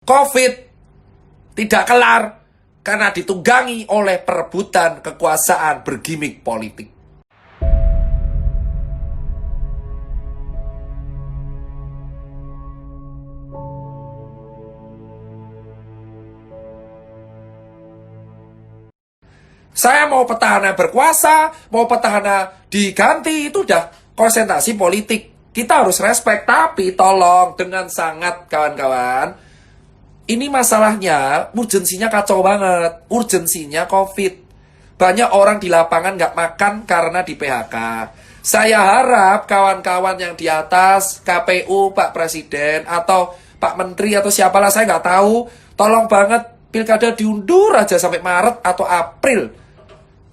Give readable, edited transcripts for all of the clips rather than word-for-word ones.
COVID tidak kelar karena ditunggangi oleh perebutan kekuasaan bergimik politik. Saya mau petahana berkuasa, mau petahana diganti, itu udah konsentrasi politik. Kita harus respect, tapi tolong dengan sangat kawan-kawan. Ini masalahnya, urgensinya kacau banget. Urgensinya COVID. Banyak orang di lapangan nggak makan karena di PHK. Saya harap kawan-kawan yang di atas, KPU, Pak Presiden, atau Pak Menteri, atau siapalah, saya nggak tahu. Tolong banget, pilkada diundur aja sampai Maret atau April.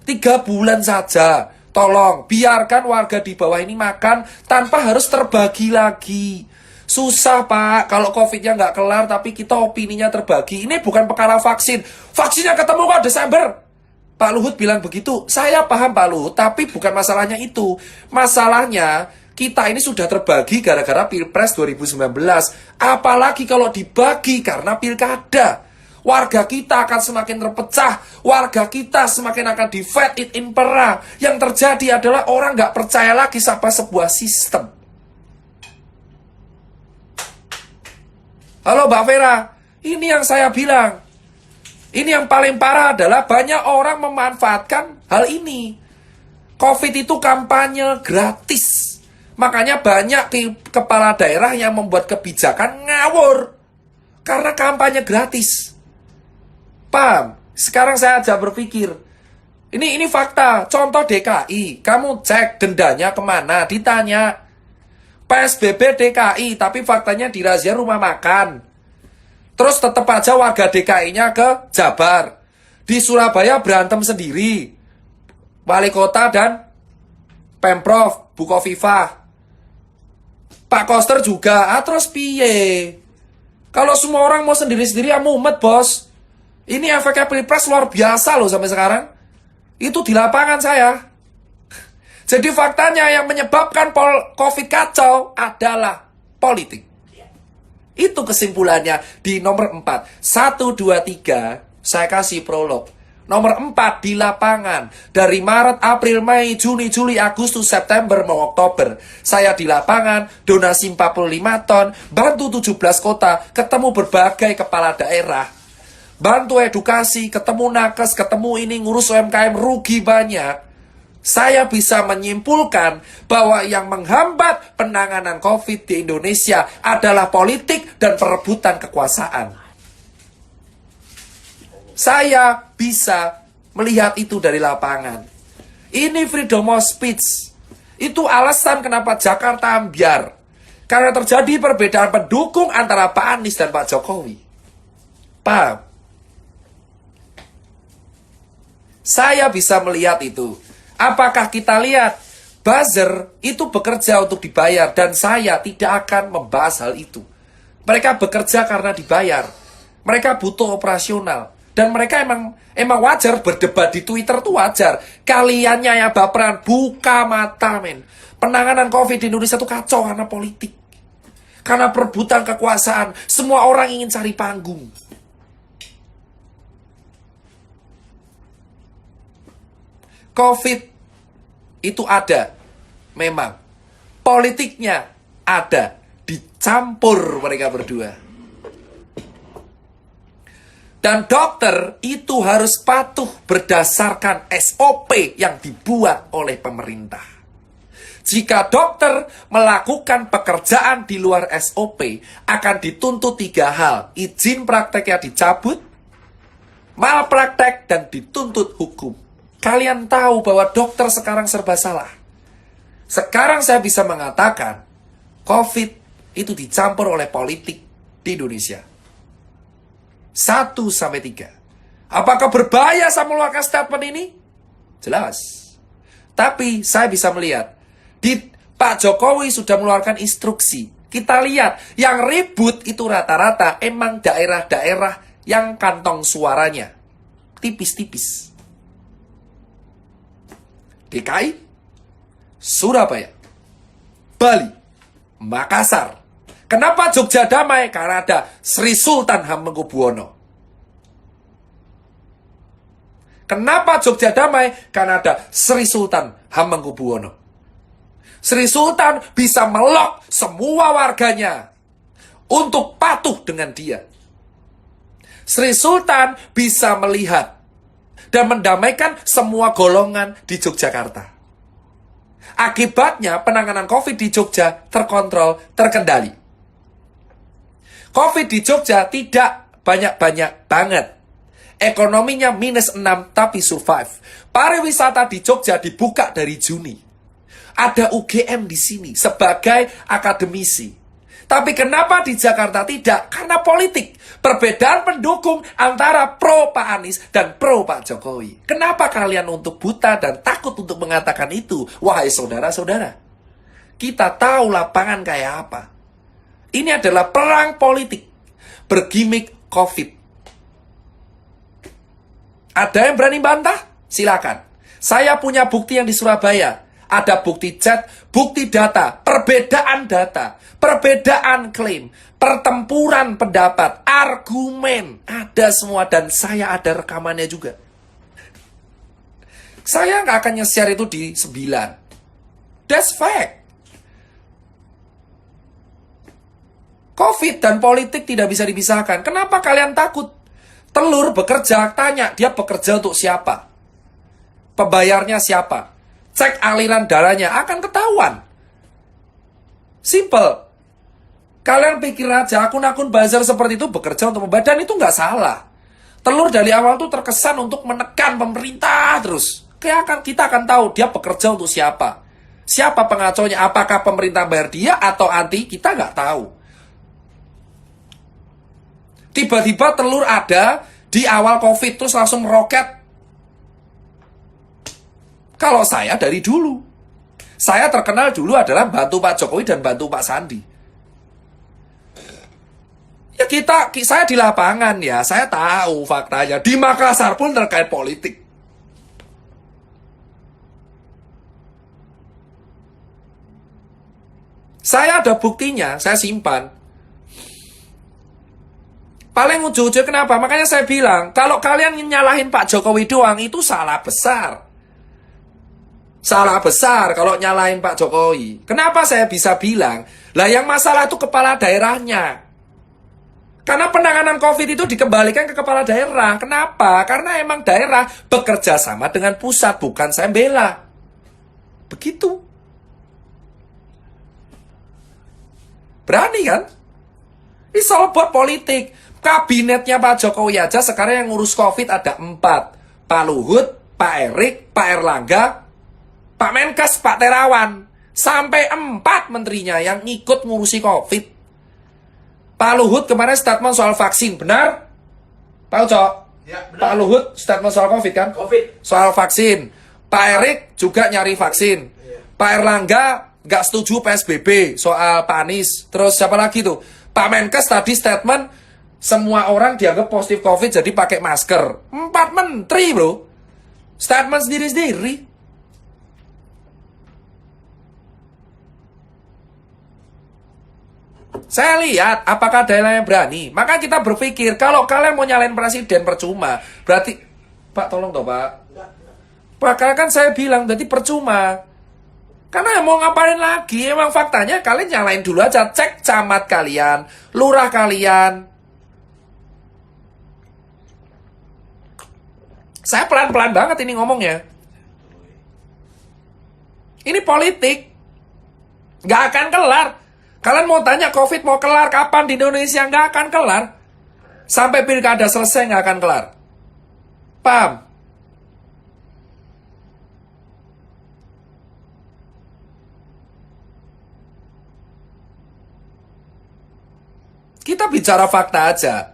3 bulan saja. Tolong, biarkan warga di bawah ini makan tanpa harus terbagi lagi. Susah, Pak, kalau COVID-nya nggak kelar, tapi kita opininya terbagi. Ini bukan perkara vaksin. Vaksinnya ketemu kok Desember. Pak Luhut bilang begitu. Saya paham, Pak Luhut, tapi bukan masalahnya itu. Masalahnya, kita ini sudah terbagi gara-gara Pilpres 2019. Apalagi kalau dibagi karena pilkada. Warga kita akan semakin terpecah. Warga kita semakin akan divide it impera. Yang terjadi adalah orang nggak percaya lagi sama sebuah sistem. Halo Mbak Vera, ini yang saya bilang. Ini yang paling parah adalah banyak orang memanfaatkan hal ini. COVID itu kampanye gratis. Makanya banyak kepala daerah yang membuat kebijakan ngawur. Karena kampanye gratis. Paham? Sekarang saya aja berpikir. Ini fakta. Contoh DKI. Kamu cek dendanya kemana? Ditanya. PSBB DKI. Tapi faktanya dirazia rumah makan. Terus tetap aja warga DKI-nya ke Jabar. Di Surabaya berantem sendiri. Wali kota dan Pemprov, Bukoviva. Pak Koster juga. Terus piye? Kalau semua orang mau sendiri-sendiri ya mumet, bos. Ini efeknya Pilpres luar biasa loh sampai sekarang. Itu di lapangan saya. Jadi faktanya yang menyebabkan COVID kacau adalah politik. Itu kesimpulannya di nomor 4. 1, 2, 3, saya kasih prolog. Nomor 4 di lapangan. Dari Maret, April, Mei, Juni, Juli, Agustus, September, mau Oktober. Saya di lapangan, donasi 45 ton, bantu 17 kota, ketemu berbagai kepala daerah. Bantu edukasi, ketemu nakes, ketemu ini, ngurus UMKM, rugi banyak. Saya bisa menyimpulkan bahwa yang menghambat penanganan COVID di Indonesia adalah politik dan perebutan kekuasaan. Saya bisa melihat itu dari lapangan. Ini freedom of speech. Itu alasan kenapa Jakarta ambyar. Karena terjadi perbedaan pendukung antara Pak Anies dan Pak Jokowi. Paham? Saya bisa melihat itu. Apakah kita lihat buzzer itu bekerja untuk dibayar dan saya tidak akan membahas hal itu. Mereka bekerja karena dibayar. Mereka butuh operasional dan mereka emang wajar berdebat di Twitter tuh wajar. Kaliannya yang baperan, buka mata men. Penanganan COVID di Indonesia tuh kacau karena politik. Karena perebutan kekuasaan, semua orang ingin cari panggung. COVID itu ada, memang. Politiknya ada, dicampur mereka berdua. Dan dokter itu harus patuh berdasarkan SOP yang dibuat oleh pemerintah. Jika dokter melakukan pekerjaan di luar SOP, akan dituntut 3 hal. Izin prakteknya dicabut, malpraktek, dan dituntut hukum. Kalian tahu bahwa dokter sekarang serba salah. Sekarang saya bisa mengatakan, COVID itu dicampur oleh politik di Indonesia. 1 sampai 3. Apakah berbahaya saya mengeluarkan statement ini? Jelas. Tapi saya bisa melihat, Pak Jokowi sudah mengeluarkan instruksi. Kita lihat, yang ribut itu rata-rata emang daerah-daerah yang kantong suaranya tipis-tipis. DKI, Surabaya, Bali, Makassar, Kenapa Jogja damai? Karena ada Sri Sultan Hamengkubuwono. Kenapa Jogja damai? Karena ada Sri Sultan Hamengkubuwono. Sri Sultan bisa melok semua warganya untuk patuh dengan dia. Sri Sultan bisa melihat dan mendamaikan semua golongan di Yogyakarta. Akibatnya penanganan COVID di Jogja terkontrol, terkendali. COVID di Jogja tidak banyak-banyak banget. Ekonominya -6 tapi survive. Pariwisata di Jogja dibuka dari Juni. Ada UGM di sini sebagai akademisi. Tapi kenapa di Jakarta tidak? Karena politik. Perbedaan pendukung antara pro Pak Anies dan pro Pak Jokowi. Kenapa kalian untuk buta dan takut untuk mengatakan itu? Wahai saudara-saudara, kita tahu lapangan kayak apa. Ini adalah perang politik bergimik COVID. Ada yang berani bantah? Silakan. Saya punya bukti yang di Surabaya. Ada bukti chat, bukti data, perbedaan klaim, pertempuran pendapat, argumen. Ada semua dan saya ada rekamannya juga. Saya nggak akan nge-share itu di 9. That's fact. COVID dan politik tidak bisa dipisahkan. Kenapa kalian takut? Telur bekerja, tanya dia bekerja untuk siapa? Pembayarnya siapa? Cek aliran darahnya, akan ketahuan. Simple. Kalian pikir aja akun-akun buzzer seperti itu bekerja untuk membayar, dan itu nggak salah. Telur dari awal tuh terkesan untuk menekan pemerintah terus. Kita akan tahu dia bekerja untuk siapa. Siapa pengaconya, apakah pemerintah bayar dia atau anti, kita nggak tahu. Tiba-tiba telur ada di awal COVID terus langsung meroket. Kalau saya dari dulu, saya terkenal dulu adalah bantu Pak Jokowi dan bantu Pak Sandi. Ya saya di lapangan ya, saya tahu faktanya. Di Makassar pun terkait politik. Saya ada buktinya, saya simpan. Paling ujung-ujung kenapa? Makanya saya bilang, kalau kalian nyalahin Pak Jokowi doang, itu salah besar. Salah besar kalau nyalahin Pak Jokowi. Kenapa saya bisa bilang? Lah yang masalah itu kepala daerahnya. Karena penanganan COVID itu dikembalikan ke kepala daerah. Kenapa? Karena emang daerah bekerja sama dengan pusat, bukan saya bela. Begitu. Berani kan? Ini soal buat politik. Kabinetnya Pak Jokowi aja sekarang yang ngurus COVID ada 4. Pak Luhut, Pak Erik, Pak Erlangga, Pak Menkes, Pak Terawan. Sampai 4 menterinya yang ikut ngurusi COVID. Pak Luhut kemarin statement soal vaksin, benar? Pak Uco? Ya, benar. Pak Luhut statement soal COVID kan? COVID. Soal vaksin. Pak Erik juga nyari vaksin. Iya. Pak Erlangga nggak setuju PSBB soal Pak Anies. Terus siapa lagi tuh? Pak Menkes tadi statement semua orang dianggap positif COVID jadi pakai masker. 4 menteri bro. Statement sendiri-sendiri. Saya lihat apakah daerah yang berani. Maka kita berpikir kalau kalian mau nyalain presiden percuma. Berarti Pak tolong toh Pak. Pak karena kan saya bilang berarti percuma. Karena mau ngapain lagi? Emang faktanya kalian nyalain dulu aja. Cek camat kalian, lurah kalian. Saya pelan-pelan banget ini ngomongnya. Ini politik. Nggak akan kelar. Kalian mau tanya COVID mau kelar kapan di Indonesia? Nggak akan kelar. Sampai pilkada selesai nggak akan kelar. Paham? Kita bicara fakta aja.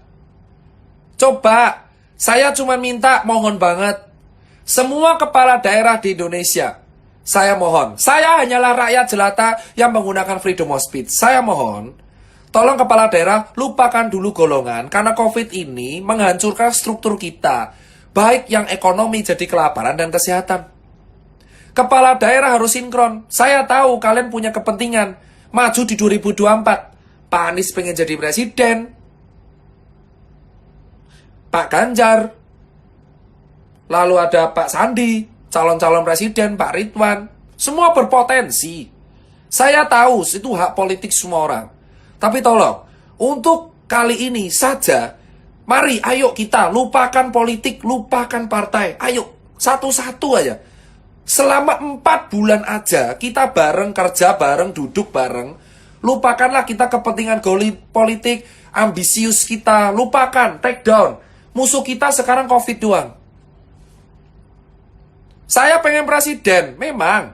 Coba, saya cuma minta, mohon banget. Semua kepala daerah di Indonesia, saya mohon. Saya hanyalah rakyat jelata yang menggunakan freedom of speech. Saya mohon, tolong kepala daerah, lupakan dulu golongan. Karena COVID ini menghancurkan struktur kita. Baik yang ekonomi jadi kelaparan dan kesehatan. Kepala daerah harus sinkron. Saya tahu kalian punya kepentingan. Maju di 2024. Pak Anies pengen jadi presiden, Pak Ganjar, lalu ada Pak Sandi, calon-calon presiden, Pak Ridwan. Semua berpotensi. Saya tahu itu hak politik semua orang. Tapi tolong, untuk kali ini saja, mari ayo kita lupakan politik, lupakan partai. Ayo, satu-satu aja. Selama 4 bulan aja, kita bareng, kerja bareng, duduk bareng. Lupakanlah kita kepentingan politik, ambisius kita. Lupakan, take down. Musuh kita sekarang COVID doang. Saya pengen presiden, memang.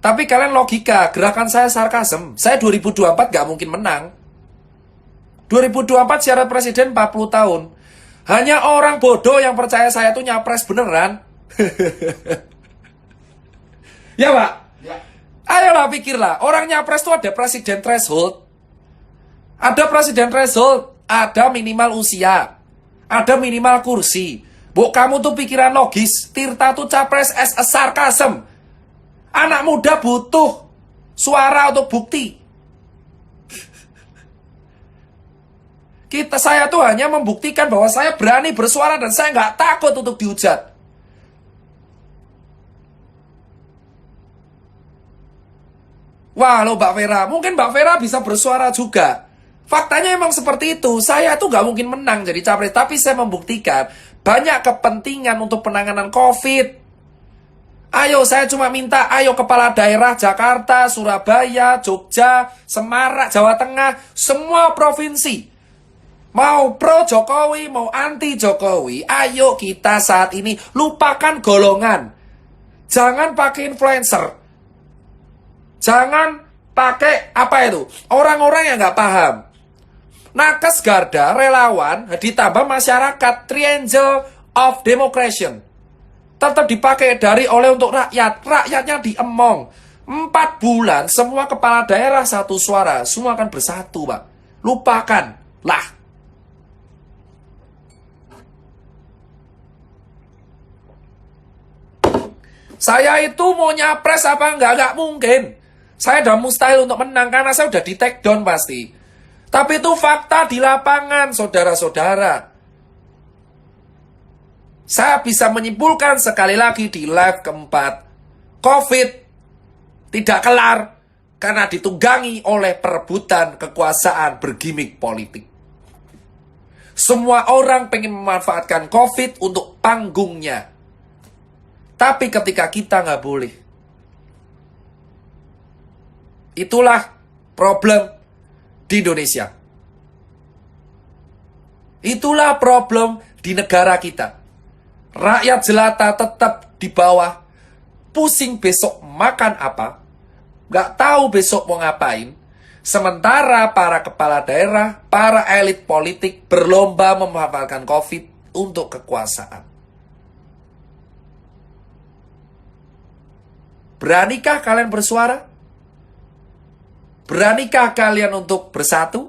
Tapi kalian logika, gerakan saya sarkasem. Saya 2024 gak mungkin menang. 2024 syarat presiden 40 tahun. Hanya orang bodoh yang percaya saya tuh nyapres beneran. Ya Pak? Ya. Ayolah pikirlah, orang nyapres tuh ada presiden threshold. Ada presiden threshold, ada minimal usia, ada minimal kursi. Bu, kamu tuh pikiran logis, Tirta tuh capres as a sarcasm. Anak muda butuh suara untuk bukti. Saya tuh hanya membuktikan bahwa saya berani bersuara dan saya nggak takut untuk dihujat. Wah, lo Mbak Vera, mungkin Mbak Vera bisa bersuara juga. Faktanya emang seperti itu. Saya tuh nggak mungkin menang jadi capres, tapi saya membuktikan banyak kepentingan untuk penanganan COVID. Ayo, saya cuma minta, ayo kepala daerah Jakarta, Surabaya, Jogja, Semarang, Jawa Tengah, semua provinsi. Mau pro Jokowi, mau anti Jokowi, ayo kita saat ini lupakan golongan. Jangan pakai influencer. Jangan pakai apa itu? Orang-orang yang nggak paham. Nakes Garda, relawan, ditambah masyarakat, triangle of democracy. Tetap dipakai dari oleh untuk rakyat. Rakyatnya diemong. 4 bulan, semua kepala daerah satu suara. Semua akan bersatu, Pak. Lupakan. Lah. Saya itu mau nyapres apa enggak? Enggak mungkin. Saya udah mustahil untuk menang karena saya udah di take down pasti. Tapi itu fakta di lapangan, saudara-saudara. Saya bisa menyimpulkan sekali lagi di live keempat. COVID tidak kelar karena ditunggangi oleh perebutan kekuasaan bergimik politik. Semua orang pengen memanfaatkan COVID untuk panggungnya. Tapi ketika kita nggak boleh. Itulah problem di Indonesia. Itulah problem di negara kita. Rakyat jelata tetap di bawah. Pusing besok makan apa. Gak tahu besok mau ngapain. Sementara para kepala daerah, para elit politik berlomba memanfaatkan COVID untuk kekuasaan. Beranikah kalian bersuara? Beranikah kalian untuk bersatu?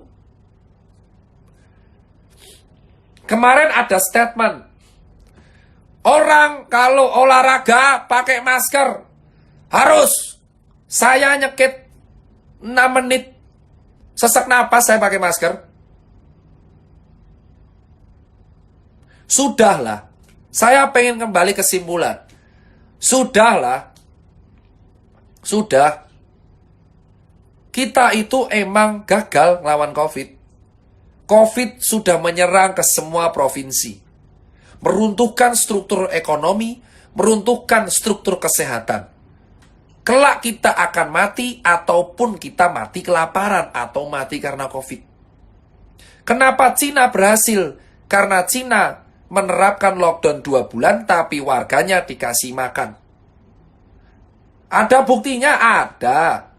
Kemarin ada statement. Orang kalau olahraga pakai masker. Harus. Saya nyekit 6 menit. Sesak napas saya pakai masker. Sudahlah. Saya pengen kembali kesimpulan. Sudahlah. Sudah. Kita itu emang gagal lawan COVID. COVID sudah menyerang ke semua provinsi. Meruntuhkan struktur ekonomi, meruntuhkan struktur kesehatan. Kelak kita akan mati ataupun kita mati kelaparan atau mati karena COVID. Kenapa Cina berhasil? Karena Cina menerapkan lockdown 2 bulan tapi warganya dikasih makan. Ada buktinya? Ada.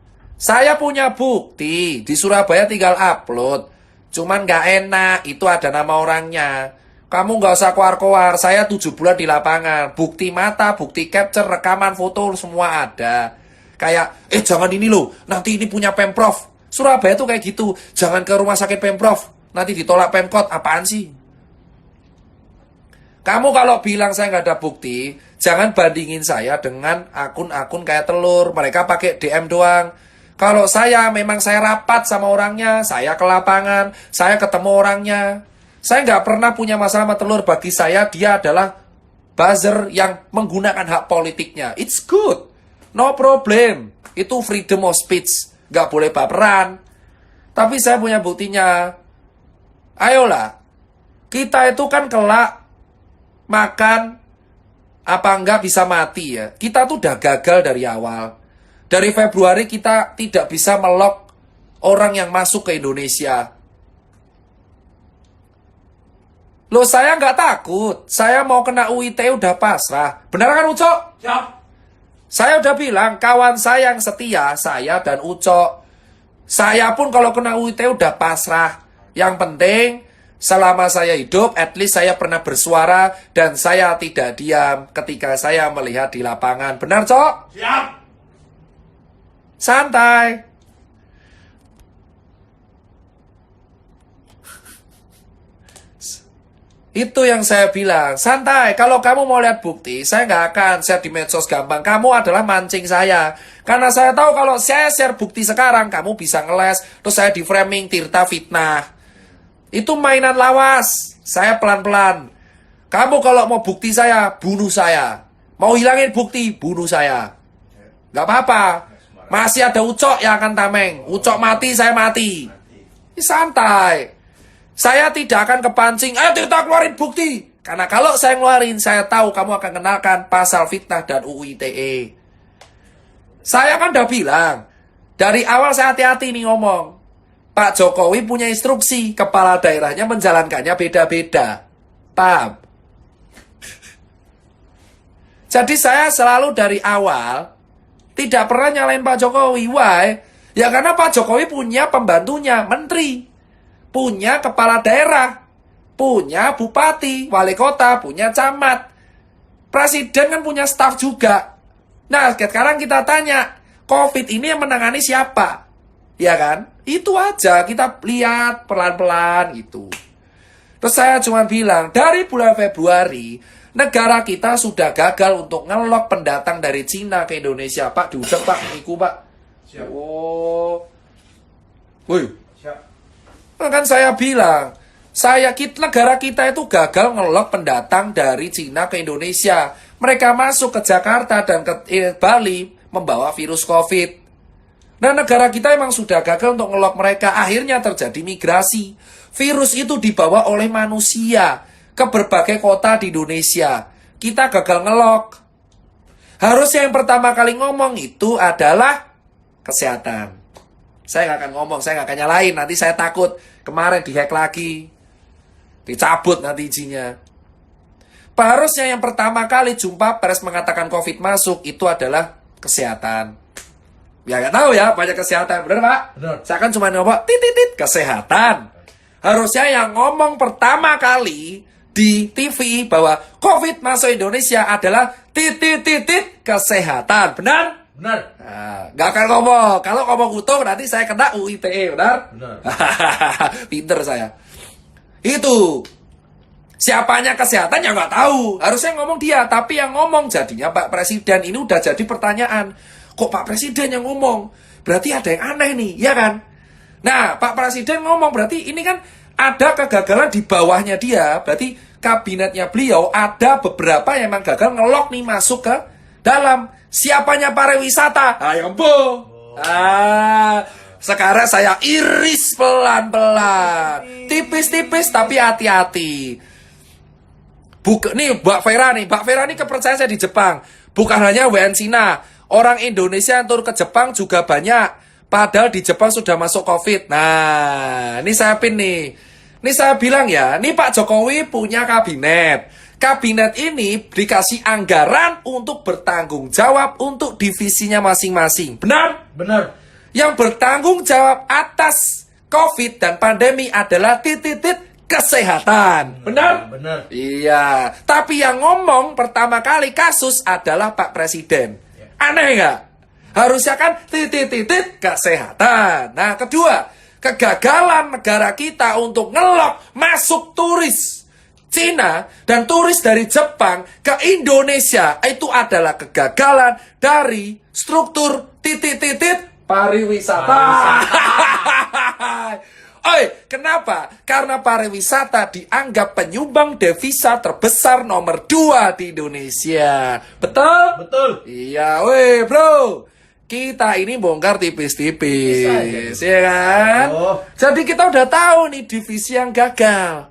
Saya punya bukti, di Surabaya tinggal upload. Cuman gak enak, itu ada nama orangnya. Kamu gak usah keluar-keluar, saya 7 bulan di lapangan. Bukti mata, bukti capture, rekaman foto, semua ada. Kayak, jangan ini loh, nanti ini punya Pemprov. Surabaya tuh kayak gitu, jangan ke rumah sakit Pemprov. Nanti ditolak Pemkot, apaan sih? Kamu kalau bilang saya gak ada bukti, jangan bandingin saya dengan akun-akun kayak telur. Mereka pakai DM doang. Kalau memang saya rapat sama orangnya, saya ke lapangan, saya ketemu orangnya. Saya nggak pernah punya masalah sama Telur. Bagi saya dia adalah buzzer yang menggunakan hak politiknya. It's good. No problem. Itu freedom of speech. Nggak boleh baperan. Tapi saya punya buktinya. Ayolah. Kita itu kan kelak makan apa enggak bisa mati ya. Kita tuh udah gagal dari awal. Dari Februari kita tidak bisa melok orang yang masuk ke Indonesia. Loh, saya nggak takut. Saya mau kena UIT udah pasrah. Benar kan, Ucok? Siap. Saya udah bilang, kawan saya yang setia, saya dan Ucok. Saya pun kalau kena UIT udah pasrah. Yang penting, selama saya hidup, at least saya pernah bersuara dan saya tidak diam ketika saya melihat di lapangan. Benar, Cok? Siap. Santai. Itu yang saya bilang, santai. Kalau kamu mau lihat bukti, saya nggak akan share di medsos gampang. Kamu adalah mancing saya. Karena saya tahu kalau saya share bukti sekarang, kamu bisa ngeles. Terus saya di framing, Tirta fitnah. Itu mainan lawas. Saya pelan-pelan. Kamu kalau mau bukti saya, bunuh saya. Mau hilangin bukti, bunuh saya. Nggak apa-apa. Masih ada Ucok yang akan tameng. Ucok mati, saya mati. Ini santai. Saya tidak akan kepancing, ayo Tirta keluarin bukti. Karena kalau saya ngeluarin, saya tahu kamu akan kenalkan pasal fitnah dan UU ITE. Saya kan udah bilang, dari awal saya hati-hati nih ngomong. Pak Jokowi punya instruksi, kepala daerahnya menjalankannya beda-beda. Paham? Jadi saya selalu dari awal, tidak pernah nyalain Pak Jokowi. Why? Ya karena Pak Jokowi punya pembantunya, menteri. Punya kepala daerah, punya bupati, wali kota, punya camat. Presiden kan punya staf juga. Nah, sekarang kita tanya, COVID ini yang menangani siapa? Ya kan? Itu aja, kita lihat pelan-pelan gitu. Terus saya cuma bilang, dari bulan Februari, negara kita sudah gagal untuk ngelok pendatang dari Cina ke Indonesia. Pak, diudek Pak, iku Pak. Siap. Oh. Woi. Siap. Kan saya bilang, negara kita itu gagal ngelok pendatang dari Cina ke Indonesia. Mereka masuk ke Jakarta dan ke Bali membawa virus COVID. Nah, negara kita emang sudah gagal untuk ngelok mereka. Akhirnya terjadi migrasi. Virus itu dibawa oleh manusia ke berbagai kota di Indonesia. Kita gagal ngelok. Harusnya yang pertama kali ngomong itu adalah kesehatan. Saya nggak akan ngomong, saya nggak akan nyalain. Nanti saya takut kemarin dihack lagi. Dicabut nanti izinnya. Harusnya yang pertama kali jumpa pers mengatakan COVID masuk, itu adalah kesehatan. Ya nggak tahu ya, banyak kesehatan. Benar Pak? Benar. Saya kan cuma ngomong, titit kesehatan. Harusnya yang ngomong pertama kali di TV bahwa COVID masuk Indonesia adalah titit kesehatan. Benar? Benar. Nah, nggak akan ngomong. Kalau ngomong utuh nanti saya kena UU ITE, benar? Benar. Pinter saya. Itu. Siapanya kesehatan ya nggak tahu. Harusnya ngomong dia. Tapi yang ngomong jadinya Pak Presiden. Ini udah jadi pertanyaan. Kok Pak Presiden yang ngomong? Berarti ada yang aneh nih, ya kan? Nah, Pak Presiden ngomong berarti ini kan ada kegagalan di bawahnya dia. Berarti kabinetnya beliau ada beberapa yang memang gagal ngelok nih masuk ke dalam. Siapanya pariwisata? Ayo Bu. Sekarang saya iris pelan-pelan. Tipis-tipis tapi hati-hati. Nih Mbak Vera nih kepercayaan saya di Jepang. Bukan hanya WN Cina. Orang Indonesia yang turun ke Jepang juga banyak. Padahal di Jepang sudah masuk COVID. Nah, ini saya pin nih. Ini saya bilang ya, ini Pak Jokowi punya kabinet. Kabinet ini dikasih anggaran untuk bertanggung jawab untuk divisinya masing-masing. Benar? Benar. Yang bertanggung jawab atas COVID dan pandemi adalah titit kesehatan. Benar? Benar. Iya. Tapi yang ngomong pertama kali kasus adalah Pak Presiden. Aneh nggak? Harusnya kan titit kesehatan. Nah, kedua, kegagalan negara kita untuk ngelok masuk turis Cina dan turis dari Jepang ke Indonesia itu adalah kegagalan dari struktur pariwisata. Kenapa? Karena pariwisata dianggap penyumbang devisa terbesar nomor 2 di Indonesia. Betul? Betul. Iya, weh bro. Kita ini bongkar tipis-tipis, ya kan? Oh. Jadi kita udah tahu nih divisi yang gagal.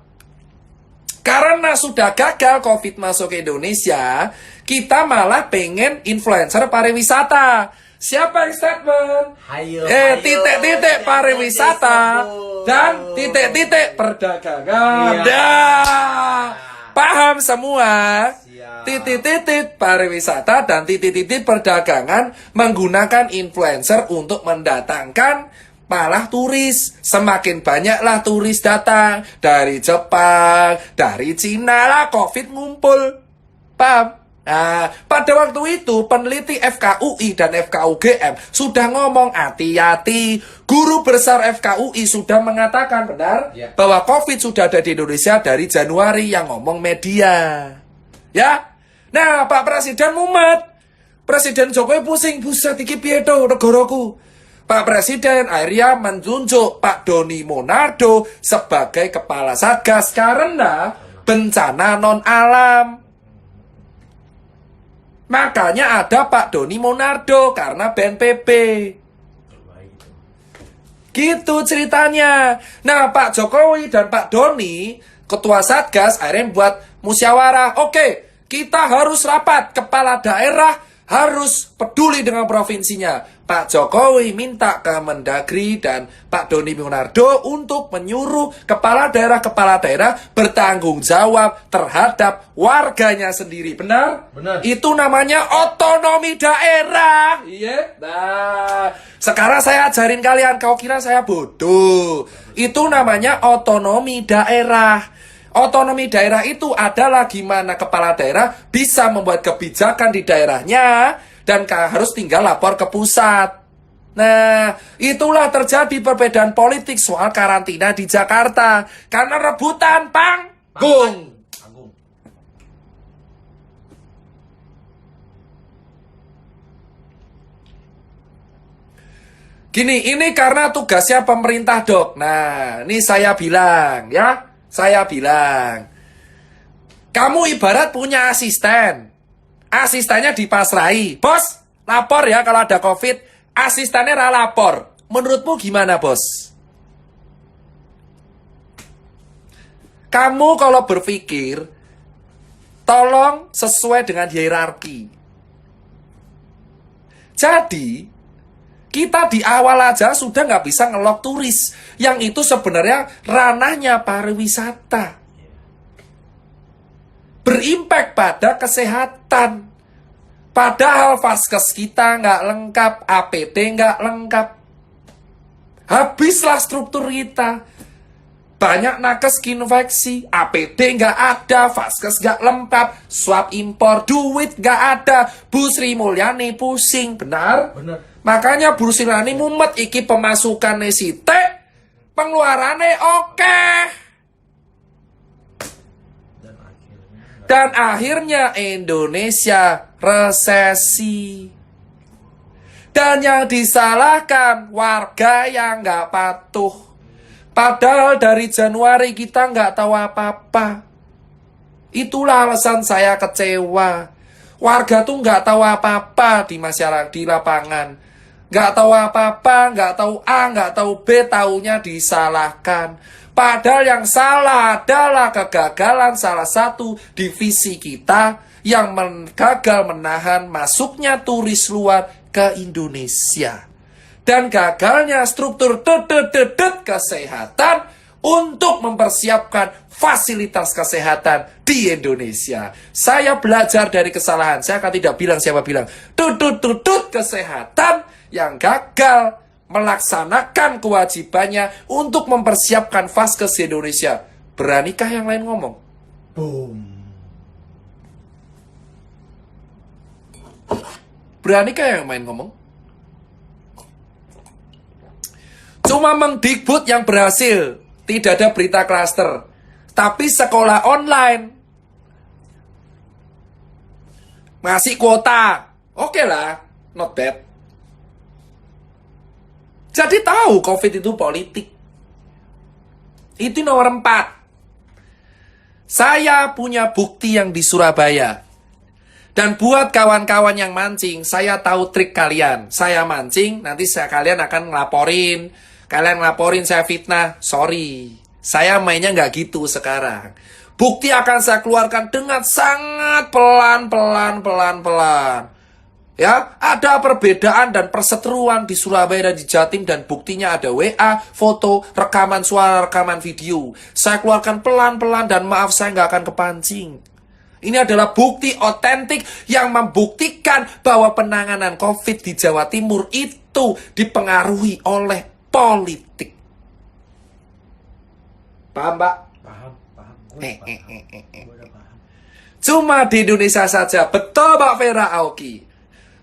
Karena sudah gagal COVID masuk ke Indonesia, kita malah pengen influencer pariwisata. Siapa yang statement? Hayo, Titik-titik pariwisata dan titik-titik perdagangan. Iya. Dah. Paham semua? Siap. Titik-titik pariwisata dan titik-titik perdagangan menggunakan influencer untuk mendatangkan malah turis. Semakin banyaklah turis datang dari Jepang, dari Cina lah, COVID ngumpul. Paham? Nah, pada waktu itu peneliti FKUI dan FKUGM sudah ngomong hati-hati. Guru besar FKUI sudah mengatakan benar Ya. bahwa COVID sudah ada di Indonesia dari Januari, yang ngomong media. Ya. Nah, Pak Presiden mumet. Presiden Jokowi pusing, buset iki piye to negaraku. Pak Presiden akhirnya menunjuk Pak Doni Monardo sebagai kepala Satgas karena bencana non alam. Makanya ada Pak Doni Monardo karena BNPB. Gitu ceritanya. Nah, Pak Jokowi dan Pak Doni, ketua Satgas, akhirnya buat musyawarah. Oke, kita harus rapat. Kepala daerah harus peduli dengan provinsinya. Pak Jokowi minta ke Mendagri dan Pak Doni Monardo untuk menyuruh kepala daerah bertanggung jawab terhadap warganya sendiri. Benar? Benar. Itu namanya otonomi daerah. Iya. Nah, sekarang saya ajarin kalian. Kau kira saya bodoh? Itu namanya otonomi daerah. Otonomi daerah itu adalah gimana kepala daerah bisa membuat kebijakan di daerahnya dan harus tinggal lapor ke pusat. Nah, itulah terjadi perbedaan politik soal karantina di Jakarta. Karena rebutan panggung. Agung. Gini, ini karena tugasnya pemerintah, Dok. Nah, ini saya bilang, ya. Saya bilang, kamu ibarat punya asisten. Asistennya dipasrai. Bos, lapor ya kalau ada COVID. Asistennya lapor. Menurutmu gimana, Bos? Kamu kalau berpikir, tolong sesuai dengan hierarki. Jadi, kita di awal aja sudah nggak bisa ngelok turis. Yang itu sebenarnya ranahnya pariwisata. Berimpact pada kesehatan. Padahal vaskes kita nggak lengkap, APD nggak lengkap. Habislah struktur kita. Banyak nakes infeksi, APD nggak ada, vaskes nggak lengkap, swab impor, duit nggak ada. Bu Sri Mulyani pusing, benar? Benar. Makanya Bu Sri Mulyani mumet iki pemasukannya sithik, pengeluarannya oke. Dan akhirnya Indonesia resesi. Dan yang disalahkan warga yang nggak patuh. Padahal dari Januari kita nggak tahu apa-apa. Itulah alasan saya kecewa. Warga tuh nggak tahu apa-apa di masyarakat, di lapangan. Nggak tahu apa-apa, nggak tahu A, nggak tahu B, taunya disalahkan. Padahal yang salah adalah kegagalan salah satu divisi kita yang gagal menahan masuknya turis luar ke Indonesia. Dan gagalnya struktur kesehatan untuk mempersiapkan fasilitas kesehatan di Indonesia. Saya belajar dari kesalahan. Saya akan tidak bilang siapa bilang. Kesehatan yang gagal melaksanakan kewajibannya untuk mempersiapkan vaskes di Indonesia. Beranikah yang lain ngomong? Boom. Beranikah yang main ngomong? Cuma Mendikbud yang berhasil. Tidak ada berita klaster. Tapi sekolah online ngasih kuota. Oke lah, not bad. Jadi tahu COVID itu politik. Itu nomor 4. Saya punya bukti yang di Surabaya. Dan buat kawan-kawan yang mancing, saya tahu trik kalian. Saya mancing, nanti kalian akan ngelaporin. Kalian ngelaporin saya fitnah. Sorry, saya mainnya nggak gitu sekarang. Bukti akan saya keluarkan dengan sangat pelan-pelan. Ya, ada perbedaan dan perseteruan di Surabaya dan di Jatim, dan buktinya ada WA, foto, rekaman suara, rekaman video. Saya keluarkan pelan-pelan dan maaf saya nggak akan kepancing. Ini adalah bukti otentik yang membuktikan bahwa penanganan COVID di Jawa Timur itu dipengaruhi oleh politik. Paham, Pak? Paham. Cuma di Indonesia saja, betul Pak Vera Aoki.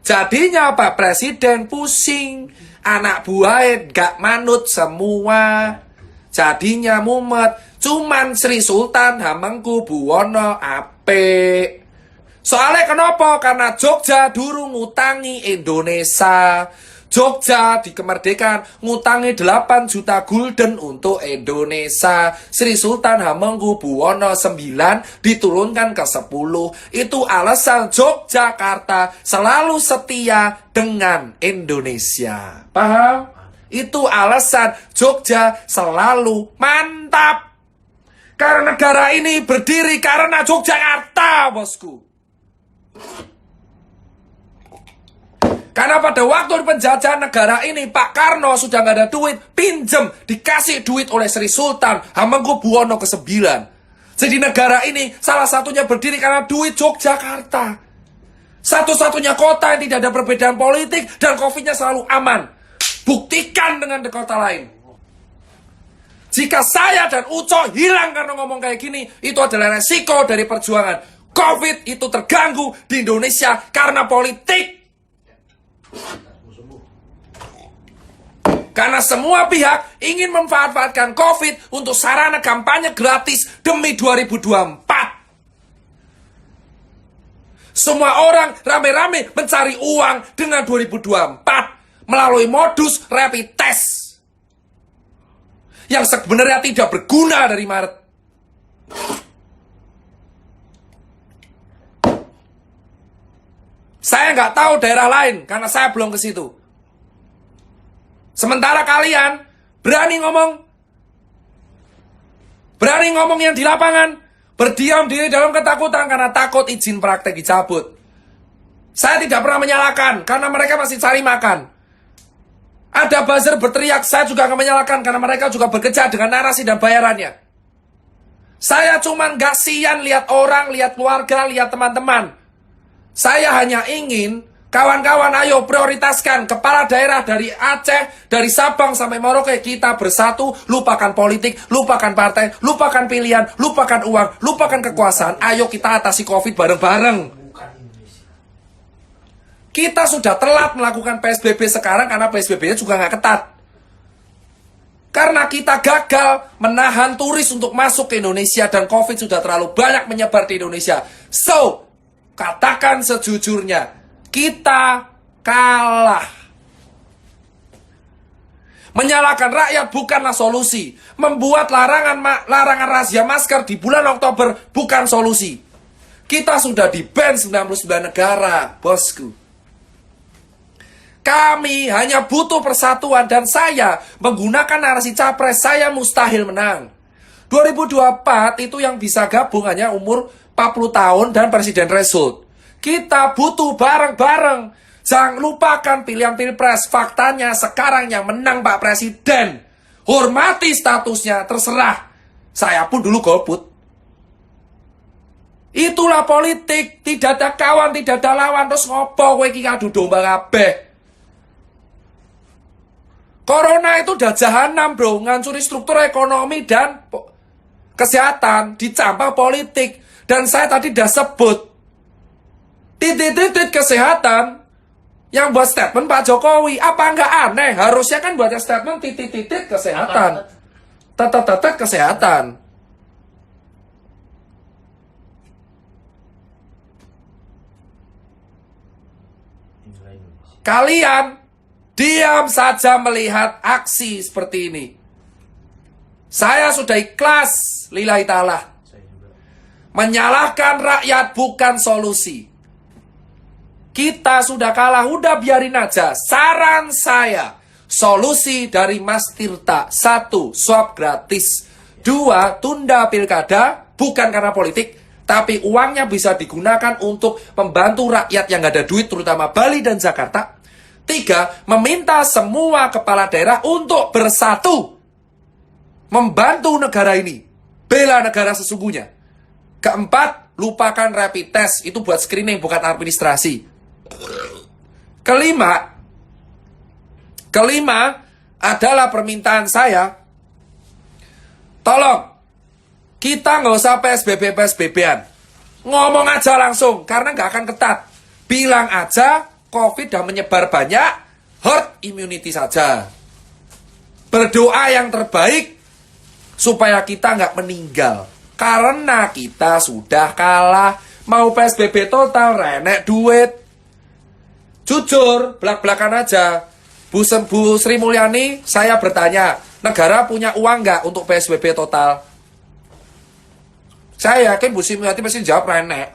Jadinya Pak Presiden pusing, anak buahnya gak manut semua. Jadinya mumet, cuman Sri Sultan Hamengkubuwono apik. Soalnya kenapa? Karena Jogja durung ngutangi Indonesia. Jogja di kemerdekaan ngutangi 8 juta gulden untuk Indonesia. Sri Sultan Hamengkubuwono IX diturunkan ke 10. Itu alasan Yogyakarta selalu setia dengan Indonesia. Paham? Itu alasan Jogja selalu mantap. Karena negara ini berdiri karena Yogyakarta, bosku. Karena pada waktu penjajahan negara ini, Pak Karno sudah nggak ada duit, pinjem, dikasih duit oleh Sri Sultan Hamengkubuwono ke-9. Jadi negara ini salah satunya berdiri karena duit Yogyakarta. Satu-satunya kota yang tidak ada perbedaan politik dan COVID-nya selalu aman. Buktikan dengan di kota lain. Jika saya dan Uco hilang karena ngomong kayak gini, itu adalah resiko dari perjuangan. COVID itu terganggu di Indonesia karena politik. Karena semua pihak ingin memanfaatkan COVID untuk sarana kampanye gratis demi 2024. Semua orang rame-rame mencari uang dengan 2024 melalui modus rapid test yang sebenarnya tidak berguna dari Maret. Saya nggak tahu daerah lain karena saya belum ke situ. Sementara kalian berani ngomong yang di lapangan, berdiam diri dalam ketakutan karena takut izin praktek dicabut. Saya tidak pernah menyalahkan karena mereka masih cari makan. Ada buzzer berteriak, saya juga akan menyalahkan karena mereka juga bekerja dengan narasi dan bayarannya. Saya cuman gak sian lihat orang, lihat keluarga, lihat teman-teman. Saya hanya ingin kawan-kawan ayo prioritaskan kepala daerah dari Aceh, dari Sabang sampai Merauke, kita bersatu, lupakan politik, lupakan partai, lupakan pilihan, lupakan uang, lupakan kekuasaan. Ayo kita atasi COVID bareng-bareng. Kita sudah telat melakukan PSBB sekarang karena PSBB-nya juga nggak ketat. Karena kita gagal menahan turis untuk masuk ke Indonesia dan COVID sudah terlalu banyak menyebar di Indonesia. So, katakan sejujurnya, kita kalah. Menyalahkan rakyat bukanlah solusi. Membuat larangan razia masker di bulan Oktober bukan solusi. Kita sudah di-ban 99 negara, bosku. Kami hanya butuh persatuan dan saya menggunakan narasi capres, saya mustahil menang. 2024 itu yang bisa gabung hanya umur 40 tahun dan presiden result. Kita butuh bareng-bareng. Jangan lupakan pilihan pilpres. Faktanya sekarang yang menang Pak Presiden. Hormati statusnya, terserah. Saya pun dulu golput. Itulah politik. Tidak ada kawan, tidak ada lawan. Terus ngopo kowe iki adu domba kabeh. Corona itu udah jahanam bro, ngancuri struktur ekonomi dan kesehatan, dicampur politik. Dan saya tadi udah sebut, titik-titik kesehatan, yang buat statement Pak Jokowi, apa nggak aneh? Harusnya kan buatnya statement titik-titik kesehatan. Titik-titik kesehatan. Kalian diam saja melihat aksi seperti ini. Saya sudah ikhlas, lillahi ta'ala. Menyalahkan rakyat bukan solusi. Kita sudah kalah, udah biarin aja. Saran saya, solusi dari Mas Tirta. 1. Swab gratis. 2. Tunda pilkada, bukan karena politik, tapi uangnya bisa digunakan untuk membantu rakyat yang gak ada duit, terutama Bali dan Jakarta. 3. Meminta semua kepala daerah untuk bersatu. Membantu negara ini. Bela negara sesungguhnya. 4. Lupakan rapid test. Itu buat screening, bukan administrasi. 5 adalah permintaan saya. Tolong, kita nggak usah PSBB-PSBB-an. Ngomong aja langsung, karena nggak akan ketat. Bilang aja, COVID udah menyebar banyak, herd immunity saja. Berdoa yang terbaik, supaya kita nggak meninggal. Karena kita sudah kalah, mau PSBB total, renek duit. Jujur, belak-belakan aja. Bu Sri Mulyani, saya bertanya, negara punya uang nggak untuk PSBB total? Saya yakin Bu Sri Mulyani pasti jawab renek.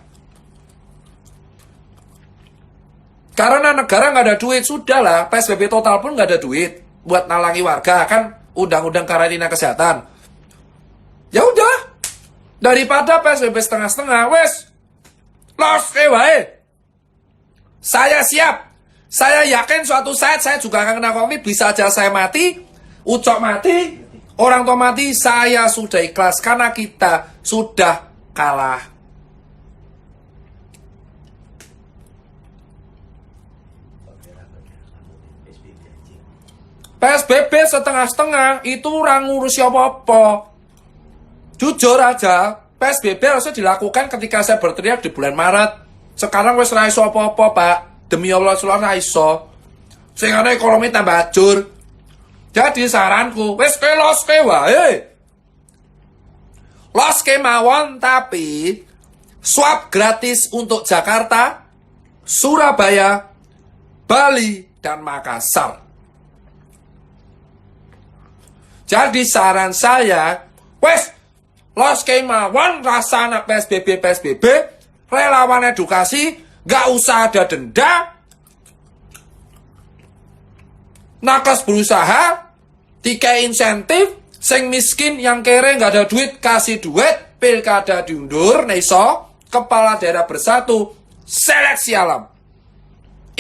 Karena negara nggak ada duit, sudahlah, PSBB total pun nggak ada duit. Buat nalangi warga, kan undang-undang karantina kesehatan. Ya udah, daripada PSBB setengah-setengah, wes, los wae. Saya siap. Saya yakin suatu saat saya juga akan kena COVID, bisa aja saya mati, Ucok mati, orang tua mati, saya sudah ikhlas karena kita sudah kalah. PSBB setengah-setengah itu orang ngurus apa-apa. Jujur aja, PSBB harusnya dilakukan ketika saya berteriak di bulan Maret. Sekarang wis ra iso apa-apa, Pak. Demi Allah ra iso. Sing ana ekonomi tambah hancur. Jadi saranku, wis los wae. Los kemawon, tapi swab gratis untuk Jakarta, Surabaya, Bali, dan Makassar. Jadi saran saya, wes los kemawon rasa anak PSBB, relawan edukasi, gak usah ada denda, nakes berusaha, tiga insentif, sing miskin yang kere gak ada duit, kasih duit, pilkada diundur, neso, kepala daerah bersatu, seleksi alam.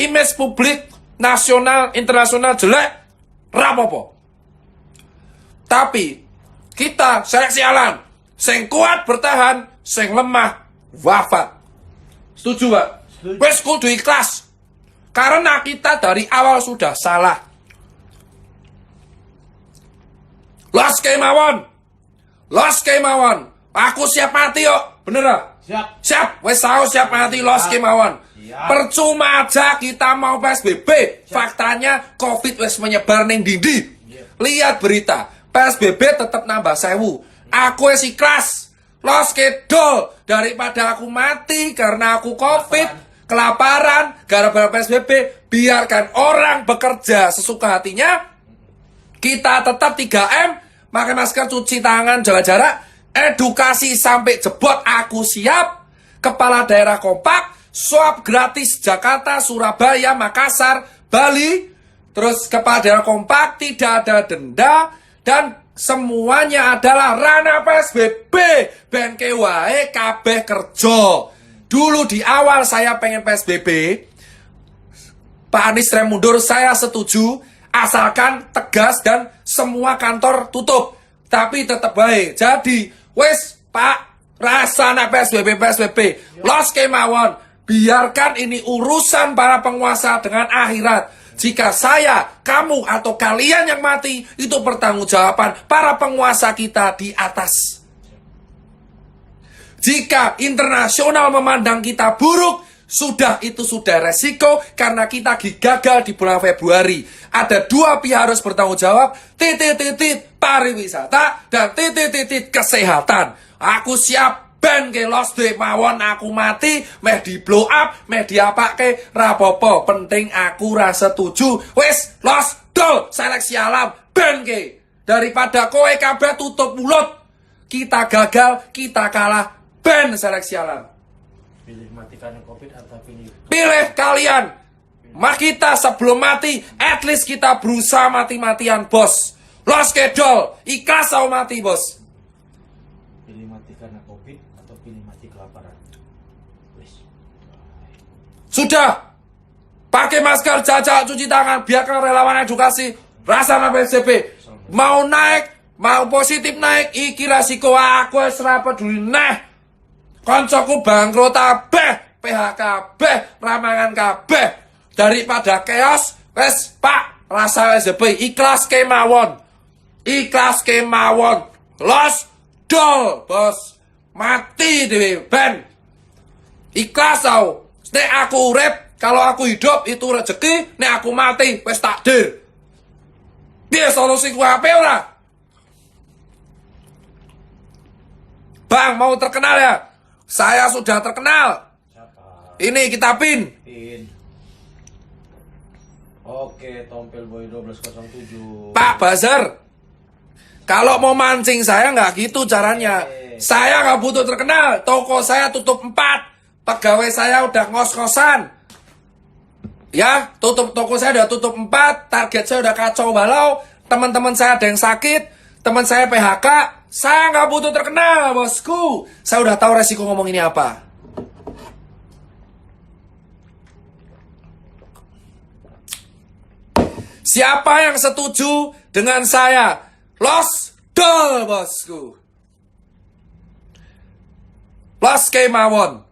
Image publik, nasional, internasional jelek, rapopo. Tapi, kita seleksi alam, sing kuat bertahan, sing lemah wafat. Setuju, Pak? Wes kudu ikhlas. Karena kita dari awal sudah salah. Los kemawon. Aku siap mati yuk. Bener gak? Siap. Wes tahu siap mati los kemawon. Percuma aja kita mau PSBB. Faktanya COVID wes menyebar ning dindi. Lihat berita. PSBB tetap nambah 1000. Aku wes ikhlas. Los kedol daripada aku mati karena aku COVID, kelaparan, gara-gara PSBB, biarkan orang bekerja sesuka hatinya. Kita tetap 3M, pakai masker, cuci tangan, jaga jarak, edukasi sampai jebot, aku siap. Kepala daerah kompak, swab gratis Jakarta, Surabaya, Makassar, Bali. Terus kepala daerah kompak, tidak ada denda, dan semuanya adalah ranah PSBB. Ben wae kabeh kerja. Dulu di awal saya pengen PSBB, Pak Anies rem mundur, saya setuju, asalkan tegas dan semua kantor tutup. Tapi tetap baik. Jadi, wes Pak, rasa anak PSBB. Los kemawon, biarkan ini urusan para penguasa dengan akhirat. Jika saya, kamu, atau kalian yang mati, itu pertanggungjawaban para penguasa kita di atas. Jika internasional memandang kita buruk, itu sudah resiko karena kita gagal di bulan Februari. Ada 2 pihak harus bertanggung jawab, pariwisata dan kesehatan. Aku siap ben ke los de mawon aku mati, meh di blow up, meh diapake rapopo, penting aku ra setuju. Wis los dol seleksi alam ben ke. Daripada kowe kabeh tutup mulut. Kita gagal, kita kalah, ben seleksi alam. Pilih mati karena COVID atau Pilih kalian. Mah kita sebelum mati, at least kita berusaha mati-matian, bos. Los kedol, ikhlasau mati, bos. pilih mati karena COVID atau pilih mati kelaparan. Wis. Sudah. Pakai masker, jajak, cuci tangan, biarkan relawan edukasi. Rasa PSBB. Mau naik, mau positif naik, iki resiko aku wis ora peduli neh. Koncoku bangkrut kabeh, PHK kabeh, ramangan kabeh. Daripada chaos, wes Pak, rasa PSBB ikhlas kemawon. Ikhlas kemawon. Los dol, bos. Mati dhewe ben. Ikhlas tau. Nek aku urip, kalau aku hidup itu rezeki, nek aku mati wes takdir. Piye solusi ku ape ora? Bang, mau terkenal ya? Saya sudah terkenal. Siapa? Ini kita pin. Oke, Tompel Boy 1207. Pak Bazar, kalau mau mancing saya nggak gitu caranya. Saya nggak butuh terkenal. Toko saya tutup 4. Pegawai saya udah ngos-ngosan. Ya, toko saya udah tutup 4. Target saya udah kacau balau. Teman-teman saya ada yang sakit. Teman saya PHK. Saya nggak butuh terkenal, bosku. Saya udah tahu resiko ngomong ini apa. Siapa yang setuju dengan saya? Los dol, bosku. Los kemawon.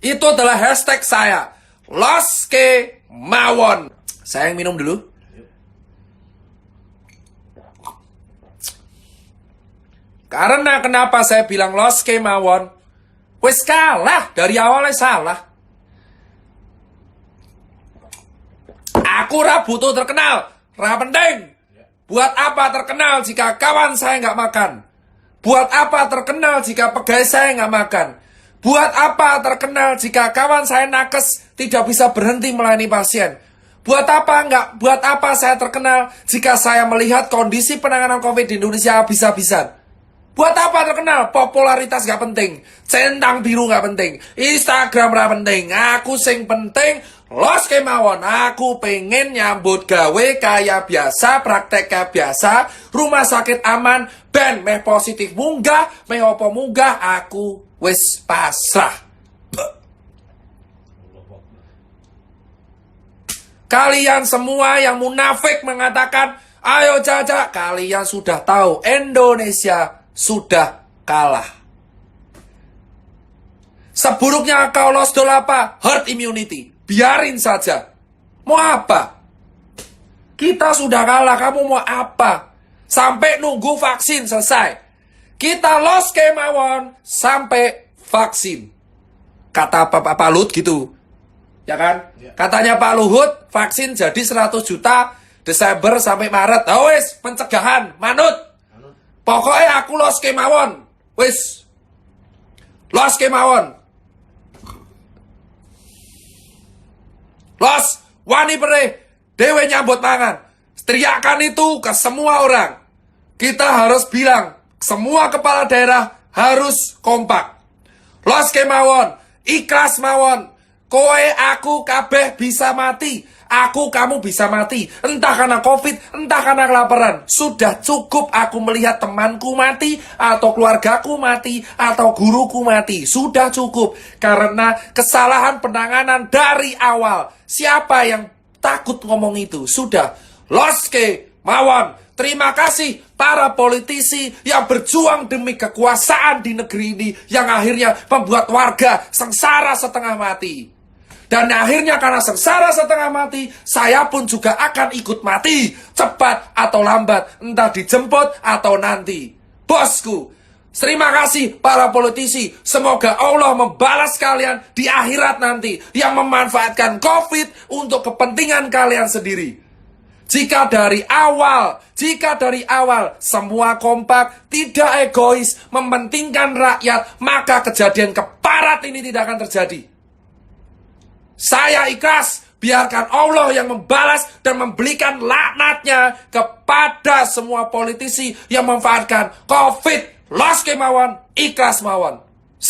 Itu adalah hashtag saya. Los kemawon. Saya yang minum dulu. Karena kenapa saya bilang los kemawon? Wes kalah. Dari awalnya salah. Aku ra butuh terkenal. Ra penting. Buat apa terkenal jika kawan saya nggak makan? Buat apa terkenal jika pegawai saya nggak makan? Buat apa terkenal jika kawan saya nakes tidak bisa berhenti melayani pasien? Buat apa saya terkenal jika saya melihat kondisi penanganan COVID di Indonesia habis-habisan? Buat apa terkenal? Popularitas gak penting. Centang biru gak penting. Instagram gak penting. Aku sing penting los kemawon. Aku pengen nyambut gawe kayak biasa, praktek kayak biasa, rumah sakit aman, ben meh positif munggah, meh opo munggah, aku wis pasrah. Kalian semua yang munafik mengatakan, ayo Caca, kalian sudah tahu Indonesia sudah kalah. Seburuknya kau los dol apa? Herd immunity. Biarin saja. Mau apa? Kita sudah kalah, kamu mau apa? Sampai nunggu vaksin selesai. Kita los kemawon sampai vaksin. Kata Pak Luhut gitu. Ya kan? Ya. Katanya Pak Luhut, vaksin jadi 100 juta Desember sampai Maret. Oh wis, pencegahan, manut. Pokoknya aku los kemawon. Wis. Los kemawon. Los wani perih. Dewe nyambut mangan. Teriakan itu ke semua orang. Kita harus bilang, semua kepala daerah harus kompak. Los kemawon. Ikhlas mawon. Kowe aku kabeh bisa mati. Aku kamu bisa mati. Entah karena COVID, entah karena kelaparan. Sudah cukup aku melihat temanku mati, atau keluargaku mati, atau guruku mati. Sudah cukup. Karena kesalahan penanganan dari awal. Siapa yang takut ngomong itu? Sudah. Los kemawon. Terima kasih para politisi yang berjuang demi kekuasaan di negeri ini. Yang akhirnya membuat warga sengsara setengah mati. Dan akhirnya karena sengsara setengah mati, saya pun juga akan ikut mati. Cepat atau lambat, entah dijemput atau nanti. Bosku, terima kasih para politisi. Semoga Allah membalas kalian di akhirat nanti. Yang memanfaatkan COVID untuk kepentingan kalian sendiri. Jika dari awal semua kompak, tidak egois, mementingkan rakyat, maka kejadian keparat ini tidak akan terjadi. Saya ikhlas, biarkan Allah yang membalas dan memberikan laknatnya kepada semua politisi yang memanfaatkan COVID. Los kemauan, ikhlas mawon.